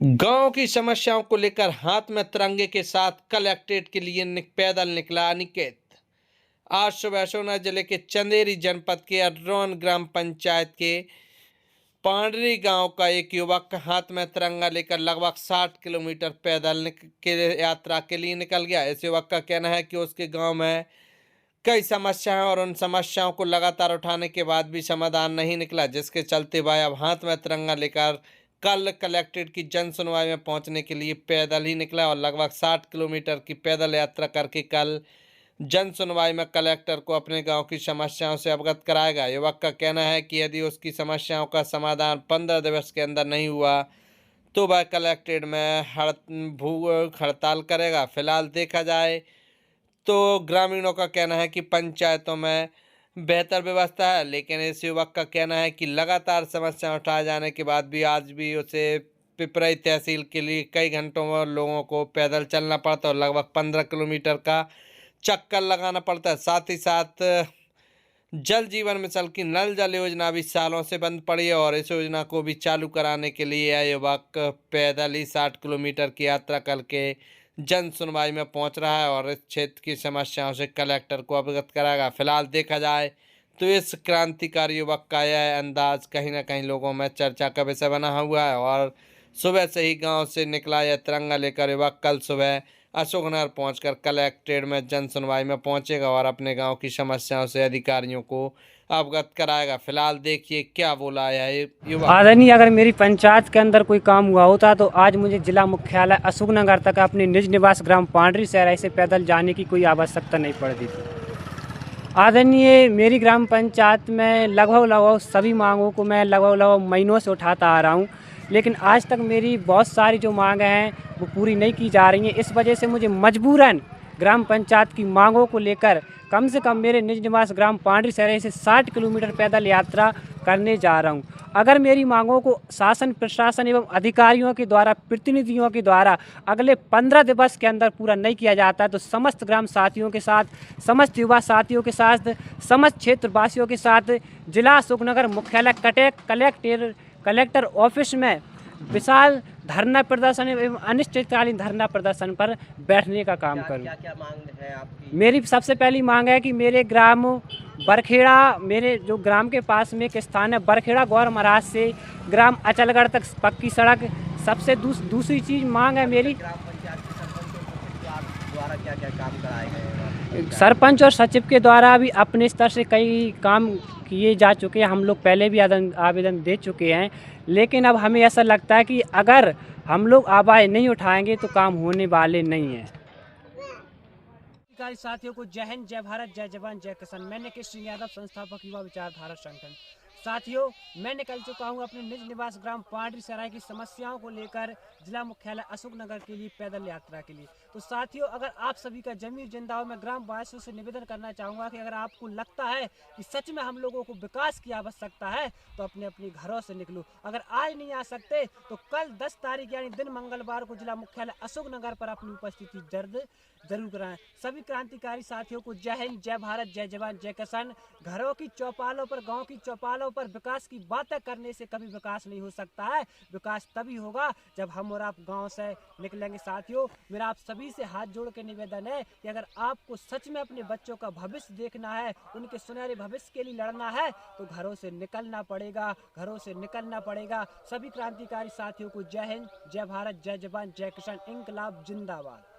गांव की समस्याओं को लेकर हाथ में तिरंगे के साथ कलेक्ट्रेट के लिए पैदल निकला अनिकेत। आज सुबह सोना जिले के चंदेरी जनपद के अड्रोन ग्राम पंचायत के पांडरी गांव का एक युवक हाथ में तिरंगा लेकर लगभग 60 किलोमीटर पैदल के यात्रा के लिए निकल गया। इस युवक का कहना है कि उसके गांव में कई समस्याएं और उन समस्याओं को लगातार उठाने के बाद भी समाधान नहीं निकला, जिसके चलते वह अब हाथ में तिरंगा लेकर कल कलेक्ट्रेट की जन सुनवाई में पहुंचने के लिए पैदल ही निकला और लगभग 60 किलोमीटर की पैदल यात्रा करके कल जन सुनवाई में कलेक्टर को अपने गांव की समस्याओं से अवगत कराएगा। युवक का कहना है कि यदि उसकी समस्याओं का समाधान 15 दिवस के अंदर नहीं हुआ तो वह कलेक्ट्रेट में भूख हड़ताल करेगा। फिलहाल देखा जाए तो ग्रामीणों का कहना है कि पंचायतों में बेहतर व्यवस्था है, लेकिन इस युवक का कहना है कि लगातार समस्या उठाए जाने के बाद भी आज भी उसे पिपराई तहसील के लिए कई घंटों में लोगों को पैदल चलना पड़ता है और लगभग 15 किलोमीटर का चक्कर लगाना पड़ता है। साथ ही साथ जल जीवन मिशन की नल जल योजना भी सालों से बंद पड़ी है और इस योजना को भी चालू कराने के लिए यह युवक पैदल ही 60 किलोमीटर की यात्रा करके जन सुनवाई में पहुंच रहा है और इस क्षेत्र की समस्याओं से कलेक्टर को अवगत कराएगा। फिलहाल देखा जाए तो इस क्रांतिकारी युवक का यह अंदाज कहीं ना कहीं लोगों में चर्चा का विषय बना हुआ है और सुबह से ही गांव से निकला यह तिरंगा लेकर युवक कल सुबह अशोकनगर पहुंचकर कलेक्ट्रेट में जन सुनवाई में पहुंचेगा और अपने गांव की समस्याओं से अधिकारियों को अवगत कराएगा। फिलहाल देखिए क्या बोला है युवा। आदरणीय, अगर मेरी पंचायत के अंदर कोई काम हुआ होता तो आज मुझे जिला मुख्यालय अशोकनगर तक अपने निज निवास ग्राम पांडरी शहर से पैदल जाने की कोई आवश्यकता नहीं पड़ती थी। आदरणीय, मेरी ग्राम पंचायत में लगभग सभी मांगों को मैं लगभग महीनों से उठाता आ रहा हूँ, लेकिन आज तक मेरी बहुत सारी जो मांगें हैं वो पूरी नहीं की जा रही हैं। इस वजह से मुझे मजबूरन ग्राम पंचायत की मांगों को लेकर कम से कम मेरे निज निवास ग्राम पांडरी शहर से 60 किलोमीटर पैदल यात्रा करने जा रहा हूं। अगर मेरी मांगों को शासन प्रशासन एवं अधिकारियों के द्वारा, प्रतिनिधियों के द्वारा अगले 15 दिवस के अंदर पूरा नहीं किया जाता है तो समस्त ग्राम साथियों के साथ, समस्त युवा साथियों के साथ, समस्त क्षेत्रवासियों के साथ जिला अशोकनगर मुख्यालय कलेक्टर ऑफिस में विशाल धरना प्रदर्शन एवं अनिश्चितकालीन धरना प्रदर्शन पर बैठने का काम करूं। क्या मांग है आपकी? मेरी सबसे पहली मांग है कि मेरे ग्राम बरखेड़ा, मेरे जो ग्राम के पास में एक स्थान है बरखेड़ा गौर महाराज से ग्राम अचलगढ़ तक पक्की सड़क। सबसे दूसरी चीज़ मांग है मेरी, ग्राम पंचायत के सरपंच द्वारा क्या क्या काम कराए गए? सरपंच और सचिव के द्वारा भी अपने स्तर से कई काम किए जा चुके हैं। हम लोग पहले भी आवेदन दे चुके हैं, लेकिन अब हमें ऐसा लगता है कि अगर हम लोग आवाज़ नहीं उठाएंगे तो काम होने वाले नहीं हैं। साथियों को जय हिंद, जय भारत, जय जवान, जय किसान। मैं निकेश सिंह यादव, संस्थापक युवा विचारधारा संगठन। साथियों, मैं निकल चुका हूं अपने निज निवास ग्राम पांडरी सराय की समस्याओं को लेकर जिला मुख्यालय अशोकनगर के लिए पैदल यात्रा के लिए। तो साथियों, अगर आप सभी का जमीर जिंदा हो, मैं ग्राम वासियों से निवेदन करना चाहूँगा कि अगर आपको लगता है कि सच में हम लोगों को विकास की आवश्यकता है तो अपने अपने घरों से निकलो। अगर आज नहीं आ सकते तो कल 10 तारीख यानी दिन मंगलवार को जिला मुख्यालय अशोकनगर पर अपनी उपस्थिति जरूर कराएं। सभी क्रांतिकारी साथियों को जय हिंद, जय भारत, जय जवान, जय किसान। घरों की चौपालों पर, गांव की चौपालों पर विकास की बातें करने से कभी विकास नहीं हो सकता है। विकास तभी होगा जब हम और आप गांव से निकलेंगे। साथियों, मेरा आप सभी से हाथ जोड़ के निवेदन है कि अगर आपको सच में अपने बच्चों का भविष्य देखना है, उनके सुनहरे भविष्य के लिए लड़ना है तो घरों से निकलना पड़ेगा, घरों से निकलना पड़ेगा। सभी क्रांतिकारी साथियों को जय हिंद, जय भारत, जय जवान, जय किसान। इंकलाब जिंदाबाद।